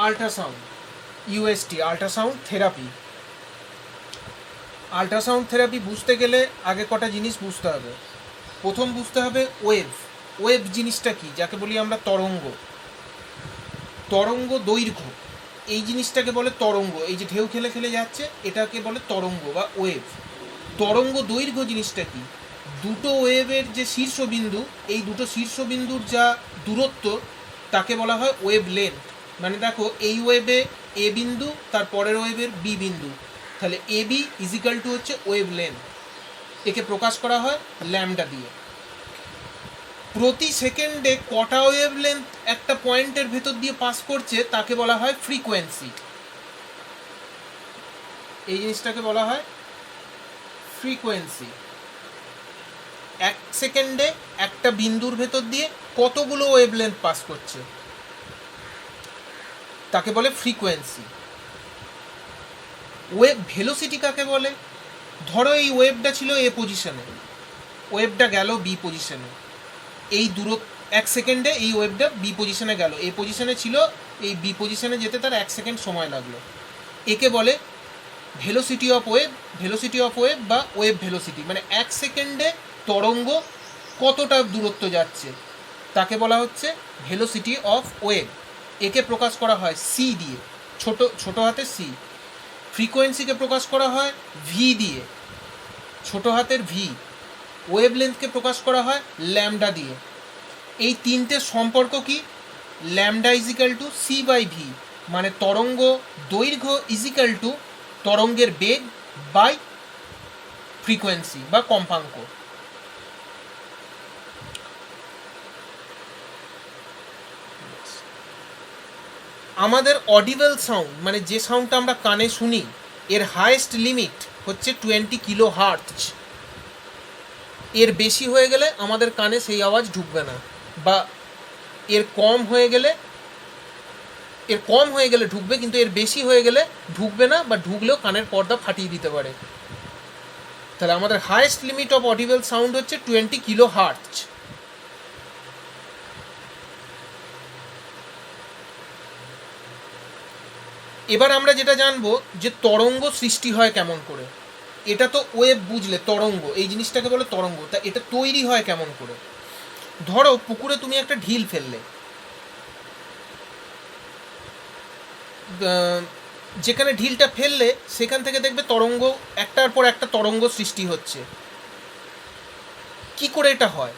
Ultrasound, UST, ultrasound therapy. Ultrasound therapy বুঝতে গেলে আগে কটা জিনিস বুঝতে হবে। প্রথম বুঝতে হবে ওয়েভ। ওয়েভ জিনিসটা কি? যাকে বলি আমরা তরঙ্গ, তরঙ্গ দৈর্ঘ্য, এই জিনিসটাকে বলে তরঙ্গ। এই যে ঢেউ খেলে খেলে যাচ্ছে এটাকে বলে তরঙ্গ বা ওয়েভ। তরঙ্গ দৈর্ঘ্য জিনিসটা কি? দুটো ওয়েভের যে শীর্ষবিন্দু, এই দুটো শীর্ষবিন্দুর যা দূরত্ব তাকে বলা হয় ওয়েভ লেন্থ। মানে দেখো এই ওয়েভে এ বিন্দু, তার পরের ওয়েভের বি বিন্দু, তাহলে এ বি ইজিক্যাল টু হচ্ছে ওয়েভ লেন্থ। একে প্রকাশ করা হয় ল্যামডা দিয়ে। প্রতি সেকেন্ডে কটা ওয়েভ লেন্থ একটা পয়েন্টের ভেতর দিয়ে পাস করছে তাকে বলা হয় ফ্রিকোয়েন্সি। এই জিনিসটাকে বলা হয় ফ্রিকোয়েন্সি। এক সেকেন্ডে একটা বিন্দুর ভেতর দিয়ে কতগুলো ওয়েভ লেন্থ পাস করছে তাকে বলে ফ্রিকোয়েন্সি। ওয়েভ ভেলোসিটি কাকে বলে? ধরো এই ওয়েভটা ছিল এ পজিশনে, ওয়েভটা গেল বি পজিশনে, এই দূরত্ব এক সেকেন্ডে এই ওয়েভটা বি পজিশনে গেল, এ পজিশনে ছিল, এই বি পজিশনে যেতে তার এক সেকেন্ড সময় লাগলো। একে বলে velocity of wave, velocity of wave বা ওয়েভ ভেলোসিটি। মানে এক সেকেন্ডে তরঙ্গ কতটা দূরত্ব যাচ্ছে তাকে বলা হচ্ছে ভেলোসিটি অফ ওয়েভ। একে প্রকাশ করা হয় সি দিয়ে, ছোট ছোট হাতে সি। ফ্রিকোয়েন্সিকে প্রকাশ করা হয় ভি দিয়ে, ছোট হাতের ভি। ওয়েভ লেন্থকে প্রকাশ করা হয় ল্যামডা দিয়ে। এই তিনটে সম্পর্ক কি? Lambda is equal to c by v, মানে তরঙ্গ দৈর্ঘ্য ইজিক্যাল টু তরঙ্গের বেগ বাই ফ্রিকোয়েন্সি বা কম্পাঙ্ক। আমাদের অডিবল সাউন্ড মানে যে সাউন্ডটা আমরা কানে শুনি এর হাইয়েস্ট লিমিট হচ্ছে 20 কিলো হার্টজ। এর বেশি হয়ে গেলে আমাদের কানে সেই আওয়াজ ঢুকবে না, বা এর কম হয়ে গেলে ঢুকবে, কিন্তু এর বেশি হয়ে গেলে ঢুকবে না, বা ঢুকলেও কানের পর্দা ফাটিয়ে দিতে পারে। তাহলে আমাদের highest limit of audible sound হচ্ছে 20 কিলো হার্টজ। এবার আমরা যেটা জানবো যে তরঙ্গ সৃষ্টি হয় কেমন করে। এটা তো ওয়েভ বুঝলে, তরঙ্গ এই জিনিসটাকে বলে তরঙ্গ। তা এটা তৈরি হয় কেমন করে? ধরো পুকুরে তুমি একটা ঢিল ফেললে, যেখানে ঢিলটা ফেললে সেখান থেকে দেখবে তরঙ্গ একটার পর একটা তরঙ্গ সৃষ্টি হচ্ছে। কি করে এটা হয়?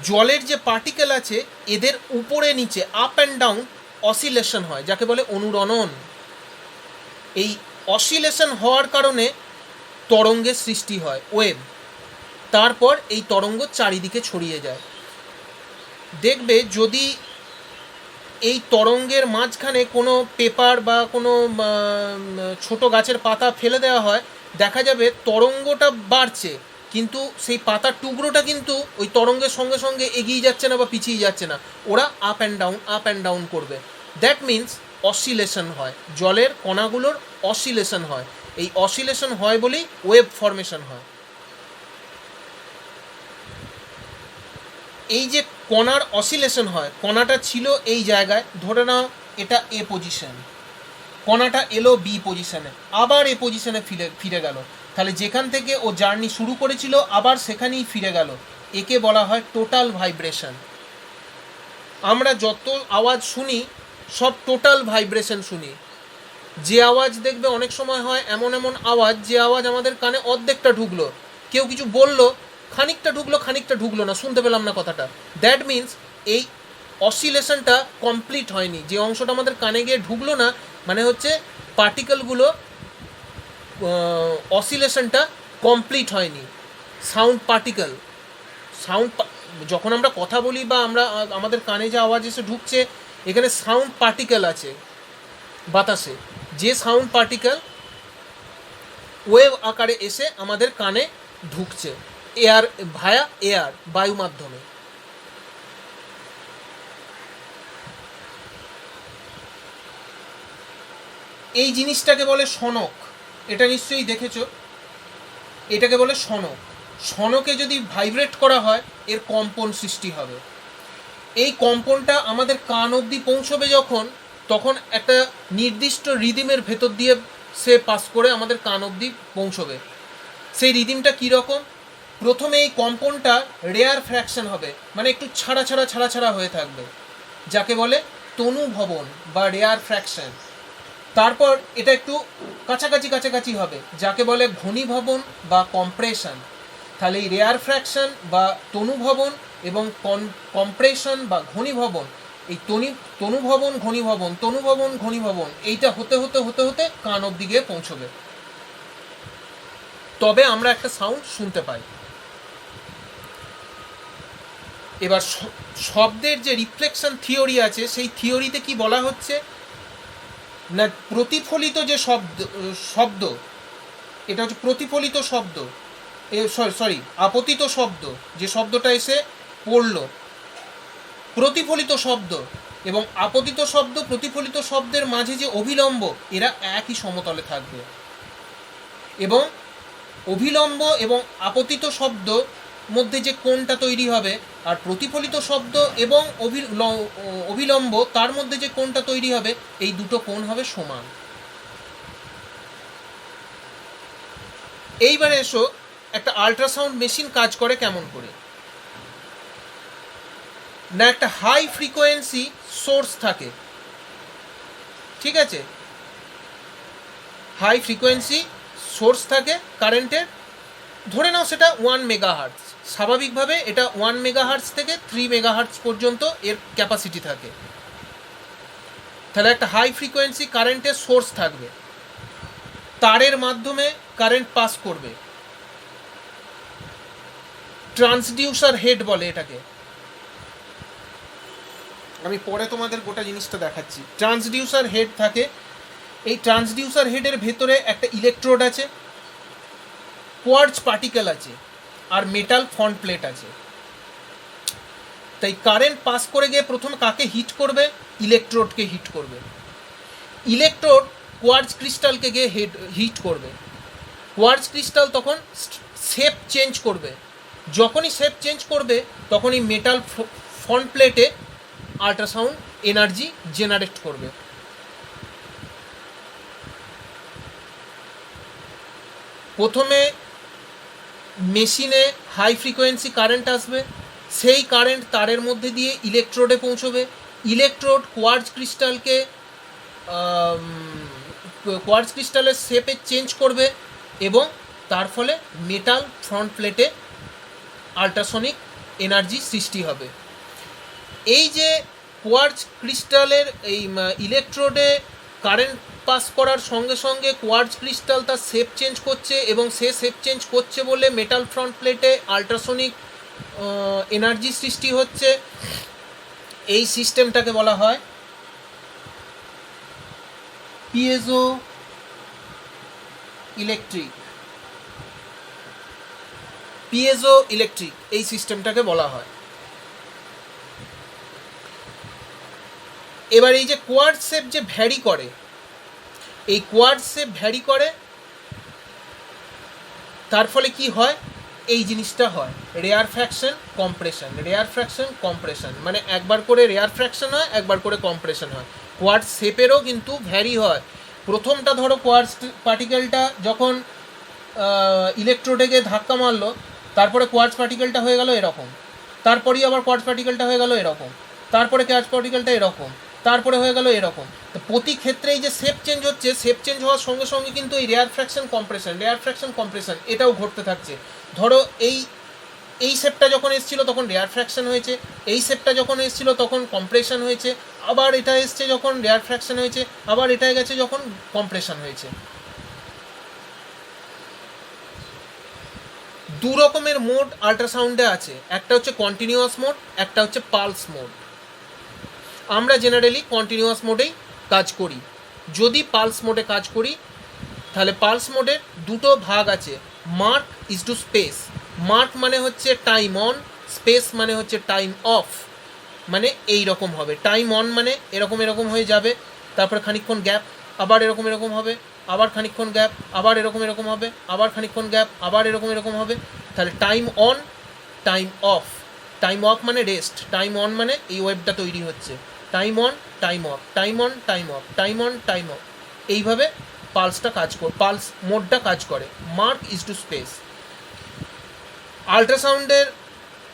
জলের যে পার্টিকেল আছে এদের উপরে নিচে আপ অ্যান্ড ডাউন অসিলেশন হয়, যাকে বলে অনুরণন। এই অসিলেশন হওয়ার কারণে তরঙ্গের সৃষ্টি হয়, ওয়েভ। তারপর এই তরঙ্গ চারিদিকে ছড়িয়ে যায়। দেখবে যদি এই তরঙ্গের মাঝখানে কোনো পেপার বা কোনো ছোট গাছের পাতা ফেলে দেওয়া হয়, দেখা যাবে তরঙ্গটা বাড়ছে, কিন্তু সেই পাতার টুকরোটা কিন্তু ওই তরঙ্গের সঙ্গে সঙ্গে এগিয়ে যাচ্ছে না বা পিছিয়ে যাচ্ছে না, ওরা আপ অ্যান্ড ডাউন করবে। দ্যাট মিনস অসিলেশন হয়, জলের কণাগুলোর অসিলেশন হয়। এই অসিলেশন হয় বলেই ওয়েভ ফরমেশন হয়। এই যে কণার অসিলেশন হয়, কণাটা ছিল এই জায়গায়, ধরে নাও এটা এ পজিশন, কণাটা এলো বি পজিশনে, আবার এ পজিশনে ফিরে গেল, তাহলে যেখান থেকে ও জার্নি শুরু করেছিল আবার সেখানেই ফিরে গেল। একে বলা হয় টোটাল ভাইব্রেশন। আমরা যত আওয়াজ শুনি সব টোটাল ভাইব্রেশন শুনি। যে আওয়াজ দেখবে অনেক সময় হয় এমন এমন আওয়াজ, যে আওয়াজ আমাদের কানে অর্ধেকটা ঢুকলো, কেউ কিছু বললো, খানিকটা ঢুকলো না, শুনতে পেলাম না কথাটা। দ্যাট মিনস এই অসিলেশনটা কমপ্লিট হয়নি। যে অংশটা আমাদের কানে গিয়ে ঢুকলো না মানে হচ্ছে পার্টিকেলগুলো অসিলেশনটা কমপ্লিট হয়নি। সাউন্ড পার্টিকেল, যখন আমরা কথা বলি বা আমরা আমাদের কানে যে আওয়াজ এসে ঢুকছে, এখানে সাউন্ড পার্টিকেল আছে বাতাসে, যে সাউন্ড পার্টিকেল ওয়েভ আকারে এসে আমাদের কানে ঢুকছে এয়ার, ভায়া এয়ার, বায়ু মাধ্যমে। এই জিনিসটাকে বলে শনক। এটা নিশ্চয়ই দেখেছো, এটাকে বলে শনক। শনকে যদি ভাইব্রেট করা হয় এর কম্পন সৃষ্টি হবে। এই কম্পনটা আমাদের কান অবধি পৌঁছবে যখন, তখন একটা নির্দিষ্ট রিদিমের ভেতর দিয়ে সে পাস করে আমাদের কান অবধি পৌঁছবে। সেই রিদিমটা কীরকম? প্রথমে এই কম্পনটা রেয়ার ফ্র্যাকশন হবে, মানে একটু ছাড়া ছাড়া ছাড়া ছাড়া হয়ে থাকবে, যাকে বলে তনুভবন বা রেয়ার ফ্র্যাকশন। তারপর এটা একটু কাছাকাছি কাছাকাছি হবে, যাকে বলে ঘনীভবন বা কম্প্রেশন। তাহলে এই রেয়ার ফ্র্যাকশন বা তনুভবন এবং কম্প্রেশন বা ঘনীভবন, এই তনুভবন ঘনীভবন তনুভবন ঘনীভবন, এইটা হতে হতে হতে হতে কান অবধি গিয়ে পৌঁছবে, তবে আমরা একটা সাউন্ড শুনতে পাই। এবার শব্দের যে রিফ্লেকশন থিওরি আছে, সেই থিওরিতে কি বলা হচ্ছে না, প্রতিফলিত যে শব্দ এটা হচ্ছে প্রতিফলিত শব্দ, আপতিত শব্দ, যে শব্দটা এসে পড়ল, প্রতিফলিত শব্দ এবং আপতিত শব্দ, প্রতিফলিত শব্দের মাঝে যে অভিলম্ব, এরা একই সমতলে থাকবে। এবং অভিলম্ব এবং আপতিত শব্দ মধ্যে যে কোণটা তৈরি হবে, আর প্রতিফলিত শব্দ এবং অভিলম্ব তার মধ্যে যে কোণটা তৈরি হবে, এই দুটো কোণ হবে সমান। এইবারে এসো, একটা আল্ট্রাসাউন্ড মেশিন কাজ করে কেমন করে না, একটা হাই ফ্রিকোয়েন্সি সোর্স থাকে, ঠিক আছে, হাই ফ্রিকোয়েন্সি সোর্স থাকে কারেন্টের, ধরে নাও সেটা 1 মেগাহার্টজ। স্বাভাবিকভাবে এটা 1 মেগাহার্টজ থেকে 3 মেগাহার্টজ পর্যন্ত এর ক্যাপাসিটি থাকে। তাহলে একটা হাই ফ্রিকোয়েন্সি কারেন্টের সোর্স থাকবে, তারের মাধ্যমে কারেন্ট পাস করবে, ট্রান্সডিউসার হেড বলে এটাকে, আমি পরে তোমাদের গোটা জিনিসটা দেখাচ্ছি। ট্রান্সডিউসার হেড থাকে, এই ট্রান্সডিউসার হেডের ভেতরে একটা ইলেকট্রোড আছে, কোয়ার্টজ পার্টিকেল আছে, আর মেটাল ফ্রন্ট প্লেট আছে। তাই কারেন্ট পাস করে গিয়ে প্রথমে কাকে হিট করবে? ইলেকট্রোডকে হিট করবে। ইলেকট্রোড কোয়ার্টজ ক্রিস্টালকে গিয়ে হিট করবে। কোয়ার্টজ ক্রিস্টাল তখন শেপ চেঞ্জ করবে, যখনই শেপ চেঞ্জ করবে তখনই মেটাল ফ্রন্ট প্লেটে আল্ট্রাসাউন্ড এনার্জি জেনারেট করবে। প্রথমে মেশিনে হাই ফ্রিকোয়েন্সি কারেন্ট আসবে, সেই কারেন্ট তারের মধ্যে দিয়ে ইলেকট্রোডে পৌঁছবে। ইলেকট্রোড কোয়ার্টজ ক্রিস্টালের শেপে চেঞ্জ করবে এবং তার ফলে মেটাল ফ্রন্ট প্লেটে আল্ট্রাসনিক এনার্জি সৃষ্টি হবে। এই যে কোয়ার্টজ ক্রিস্টালের এই ইলেকট্রোডে কারেন্ট পাস করার সঙ্গে সঙ্গে কোয়ার্টজ ক্রিস্টাল তার শেপ চেঞ্জ করছে, এবং সে শেপ চেঞ্জ করছে বলে মেটাল ফ্রন্ট প্লেটে আল্ট্রাসনিক এনার্জি সৃষ্টি হচ্ছে। এই সিস্টেমটাকে বলা হয় পিয়েজো ইলেকট্রিক। এই সিস্টেমটাকে বলা হয়। এবার এই যে কোয়ার্টজ শেপ যে ভ্যারি করে, এই কোয়ার্টজ শেপ ভ্যারি করে, তার ফলে কি হয়? এই জিনিসটা হয় রেয়ার ফ্র্যাকশন কম্প্রেশন, মানে একবার করে রেয়ার ফ্র্যাকশন হয়, একবার করে কম্প্রেশন হয়। কোয়ার্টজ শেপেরও কিন্তু ভ্যারি হয়। প্রথমটা ধরো কোয়ার্টজ পার্টিকেলটা যখন ইলেকট্রোডে গিয়ে ধাক্কা মারলো, তারপরে কোয়ার্টজ পার্টিকেলটা হয়ে গেল এরকম, তারপরেই আবার কোয়ার্টজ পার্টিকেলটা হয়ে গেল এরকম, তারপরে কোয়ার্টজ পার্টিকেলটা এরকম, তারপরে হয়ে গেল এরকম। তো প্রতি ক্ষেত্রে এই যে শেপ চেঞ্জ হচ্ছে, শেপ চেঞ্জ হওয়ার সঙ্গে সঙ্গে কিন্তু এই রেয়ার ফ্র্যাকশন কম্প্রেশন এটাও ঘটতে থাকছে। ধরো এই শেপটা যখন এসেছিলো তখন রেয়ার ফ্র্যাকশন হয়েছে, এই শেপটা যখন এসেছিলো তখন কম্প্রেশন হয়েছে, আবার এটা এসছে যখন রেয়ার ফ্র্যাকশন হয়েছে, আবার এটা গেছে যখন কম্প্রেশন হয়েছে। দু রকমের মোড আল্ট্রাসাউন্ডে আছে, একটা হচ্ছে কন্টিনিউয়াস মোড, একটা হচ্ছে পালস মোড। আমরা জেনারেলি কন্টিনিউয়াস মোডেই কাজ করি। যদি পালস মোডে কাজ করি, তাহলে পালস মোডের দুটো ভাগ আছে, mark is to space. Mark মানে হচ্ছে টাইম অন, স্পেস মানে হচ্ছে টাইম অফ। মানে এই রকম হবে, টাইম অন মানে এরকম এরকম হয়ে যাবে, তারপরে খানিকক্ষণ গ্যাপ, আবার এরকম এরকম হবে, আবার খানিকক্ষণ গ্যাপ, আবার এরকম এরকম হবে, আবার খানিকক্ষণ গ্যাপ, আবার এরকম এরকম হবে। তাহলে time on, time off. Time off মানে রেস্ট, টাইম অন মানে এই ওয়েভটা তৈরি হচ্ছে, time on time off, time on time off, time on time off, এইভাবে পালসটা কাজ করে, পালস মোডটা কাজ করে। Mark is to space. আল্ট্রাসাউন্ডের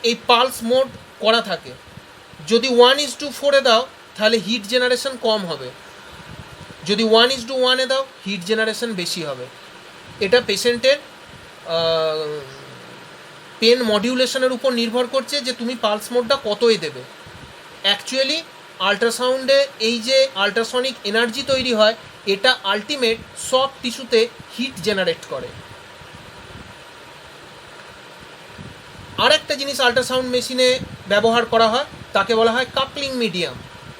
এই পালস মোড করা থাকে। যদি 1:4 দাও তাহলে হিট জেনারেশন কম হবে, যদি 1:1 দাও হিট জেনারেশন বেশি হবে। এটা পেশেন্টের পেন মডিউলেশনের উপর নির্ভর করছে যে তুমি পালস মোডটা কতই দেবে। অ্যাকচুয়ালি আল্ট্রাসাউন্ডে এই যে আল্ট্রাসনিক এনার্জি তৈরি হয়, এটা আলটিমেট সফট টিস্যুতে হিট জেনারেট করে। আর একটা জিনিস আল্ট্রাসাউন্ড মেশিনে ব্যবহার করা হয়, তাকে বলা হয় কাপলিং মিডিয়াম।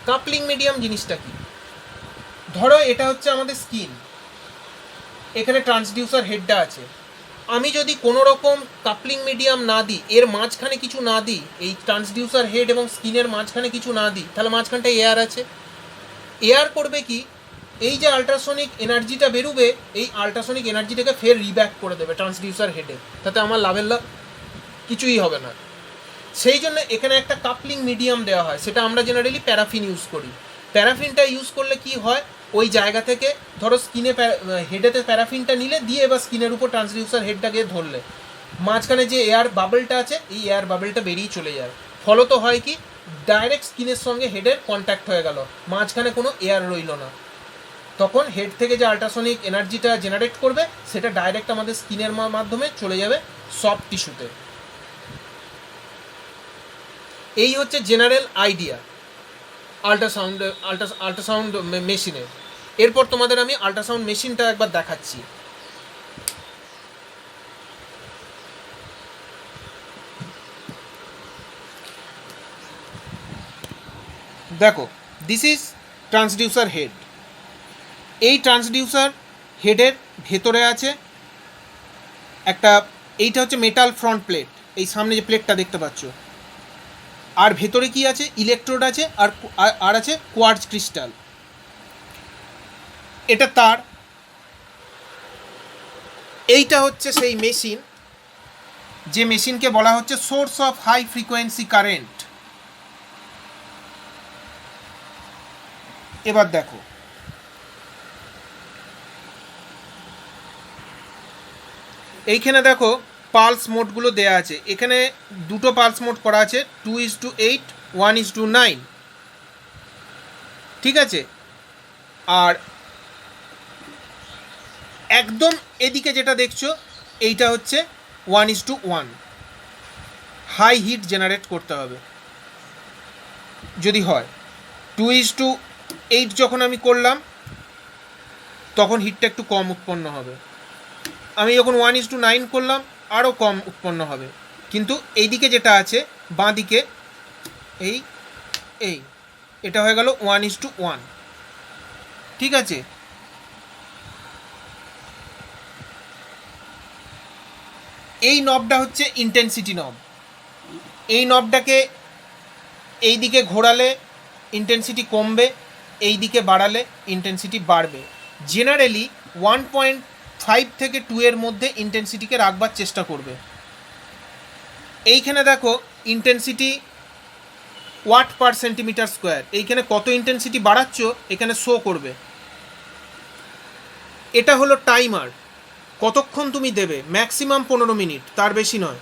কাপলিং মিডিয়াম জিনিসটা কি? ধরো এটা হচ্ছে আমাদের স্কিন, এখানে ট্রান্সডিউসার হেডটা আছে। আমি যদি কোনো রকম কাপলিং মিডিয়াম না দিই, এর মাঝখানে কিছু না দিই, এই ট্রান্সডিউসার হেড এবং স্কিনের মাঝখানে কিছু না দিই, তাহলে মাঝখানটা এয়ার আছে। এয়ার করবে কি, এই যে আল্ট্রাসনিক এনার্জিটা বেরোবে, এই আল্ট্রাসনিক এনার্জিটাকে ফের রিব্যাক করে দেবে ট্রান্সডিউসার হেডে, তাতে আমার লাভের লাভ কিছুই হবে না। সেই জন্য এখানে একটা কাপলিং মিডিয়াম দেওয়া হয়, সেটা আমরা জেনারেলি প্যারাফিন ইউজ করি। প্যারাফিনটা ইউজ করলে কি হয়, ওই জায়গা থেকে ধরো স্কিনে হেডেতে প্যারাফিনটা নিলে দিয়ে এবার স্কিনের উপর ট্রান্সডিউসার হেডটাকে ধরলে মাঝখানে যে এয়ার বাবলটা আছে, এই এয়ার বাবলটা বেরিয়ে চলে যায়। ফলত হয় কি, ডাইরেক্ট স্কিনের সঙ্গে হেডের কন্ট্যাক্ট হয়ে গেল, মাঝখানে কোনো এয়ার রইল না। তখন হেড থেকে যে আল্ট্রাসনিক এনার্জিটা জেনারেট করবে সেটা ডাইরেক্ট আমাদের স্কিনের মাধ্যমে চলে যাবে সফট টিস্যুতে। এই হচ্ছে জেনারেল আইডিয়া আল্ট্রাসাউন্ড মেশিনের। এরপর তোমাদের আমি আল্ট্রাসাউন্ড মেশিনটা একবার দেখাচ্ছি। দেখো, দিস ইজ ট্রান্সডিউসার হেড। এই ট্রান্সডিউসার হেডের ভেতরে আছে একটা, এইটা হচ্ছে মেটাল ফ্রন্ট প্লেট, এই সামনে যে প্লেটটা দেখতে পাচ্ছ, আর ভেতরে কি আছে, ইলেকট্রোড আছে, আর আছে কোয়ার্টজ ক্রিস্টাল। এটা তার, এইটা হচ্ছে সেই মেশিন, যে মেশিনকে বলা হচ্ছে source of high frequency current. এবার দেখো, এইখানে দেখো পালস মোডগুলো দেয়া আছে। এখানে দুটো পালস মোড করা আছে, 2:8, 1:9, ঠিক আছে। আর একদম এদিকে যেটা দেখছো, এইটা হচ্ছে 1:1। হাই হিট জেনারেট করতে হবে যদি হয়। 2:8 যখন আমি করলাম তখন হিটটা একটু কম উৎপন্ন হবে। আমি যখন 1:9 করলাম আরও কম উৎপন্ন হবে। কিন্তু এইদিকে যেটা আছে বাঁ দিকে, এই এই এটা হয়ে গেল 1:1, ঠিক আছে। এই নবটা হচ্ছে ইন্টেন্সিটি নব। এই নবটাকে এই দিকে ঘোরালে ইন্টেন্সিটি কমবে, এই দিকে বাড়ালে ইন্টেন্সিটি বাড়বে। জেনারেলি 1.5 থেকে 2 এর মধ্যে ইন্টেন্সিটিকে রাখবার চেষ্টা করবে। এইখানে দেখো intensity watt per centimetre square, এইখানে কত ইন্টেন্সিটি বাড়াচ্ছ এখানে শো করবে। এটা হলো টাইমার, কতক্ষণ তুমি দেবে, ম্যাক্সিমাম 15 মিনিট, তার বেশি নয়।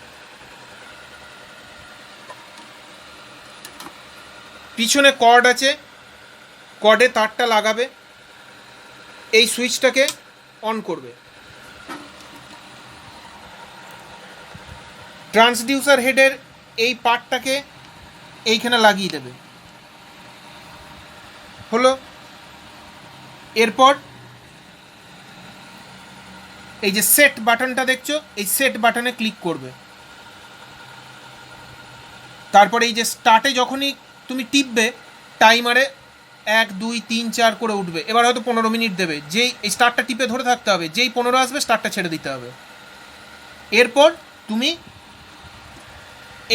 পিছনে কর্ড আছে, কর্ডে তারটা লাগাবে, এই সুইচটাকে অন করবে, ট্রান্সডিউসার হেডের এই পার্টটাকে এইখানে লাগিয়ে দেবে, হলো। এরপর এই যে সেট বাটনটা দেখছো, এই সেট বাটনে ক্লিক করবে। তারপরে এই যে স্টার্টে যখনই তুমি টিপবে টাইমারে 1, 2, 3, 4 করে উঠবে। এবার হয়তো 15 মিনিট দেবে, যেই এই স্টার্টটা টিপে ধরে থাকতে হবে, যেই 15 আসবে স্টার্টটা ছেড়ে দিতে হবে। এরপর তুমি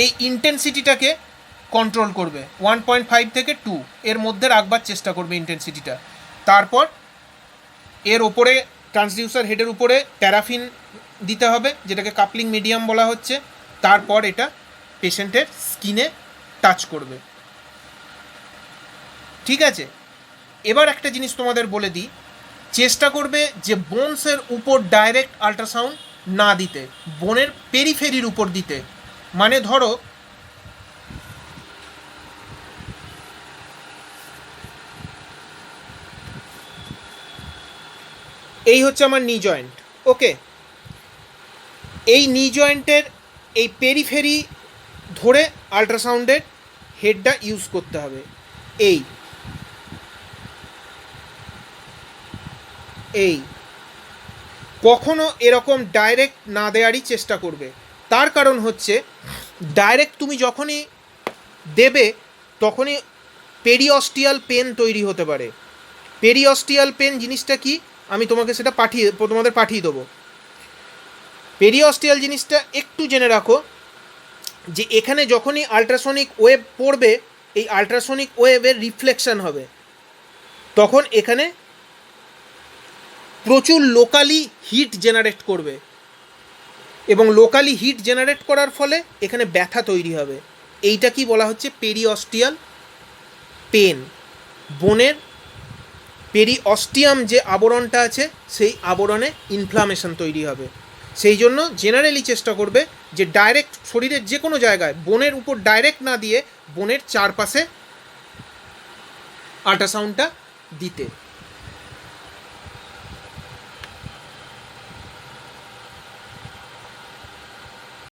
এই ইন্টেন্সিটিটাকে কন্ট্রোল করবে, 1.5 থেকে 2 এর মধ্যে রাখবার চেষ্টা করবে ইন্টেন্সিটিটা। তারপর এর ওপরে ট্রান্সডিউসার হেডের উপরে প্যারাফিন দিতে হবে, যেটাকে কাপলিং মিডিয়াম বলা হচ্ছে। তারপর এটা পেশেন্টের স্কিনে টাচ করবে। ঠিক আছে, এবার একটা জিনিস তোমাদের বলে দিই, চেষ্টা করবে যে বোনসের উপর ডাইরেক্ট আল্ট্রাসাউন্ড না দিতে, বোনের পেরিফেরির উপর দিতে। মানে ধরো এই হচ্ছে আমার নি জয়েন্ট, ওকে, এই নি জয়েন্টের এই পেরিফেরি ধরে আল্ট্রাসাউন্ডের হেডটা ইউজ করতে হবে। এই কখনো এরকম ডাইরেক্ট না দেওয়ারই চেষ্টা করবে। তার কারণ হচ্ছে ডাইরেক্ট তুমি যখনই দেবে তখনই পেরিঅস্টিয়াল পেন তৈরি হতে পারে। পেরিঅস্টিয়াল পেন জিনিসটা কি আমি তোমাকে সেটা তোমাদের পাঠিয়ে দেবো। পেরিঅস্টিয়াল জিনিসটা একটু জেনে রাখো যে এখানে যখনই আল্ট্রাসনিক ওয়েভ পড়বে, এই আল্ট্রাসনিক ওয়েভের রিফ্লেকশন হবে, তখন এখানে প্রচুর লোকালি হিট জেনারেট করবে, এবং লোকালি হিট জেনারেট করার ফলে এখানে ব্যথা তৈরি হবে। এইটা কি বলা হচ্ছে পেরিঅস্টিয়াল পেন। বোনের পেরিঅস্টিয়াম যে আবরণটা আছে সেই আবরণে ইনফ্লামেশন তৈরি হবে। সেই জন্য জেনারেলি চেষ্টা করবে যে ডাইরেক্ট শরীরের যে কোনো জায়গায় বোনের উপর ডাইরেক্ট না দিয়ে বোনের চারপাশে আল্ট্রাসাউন্ডটা দিতে।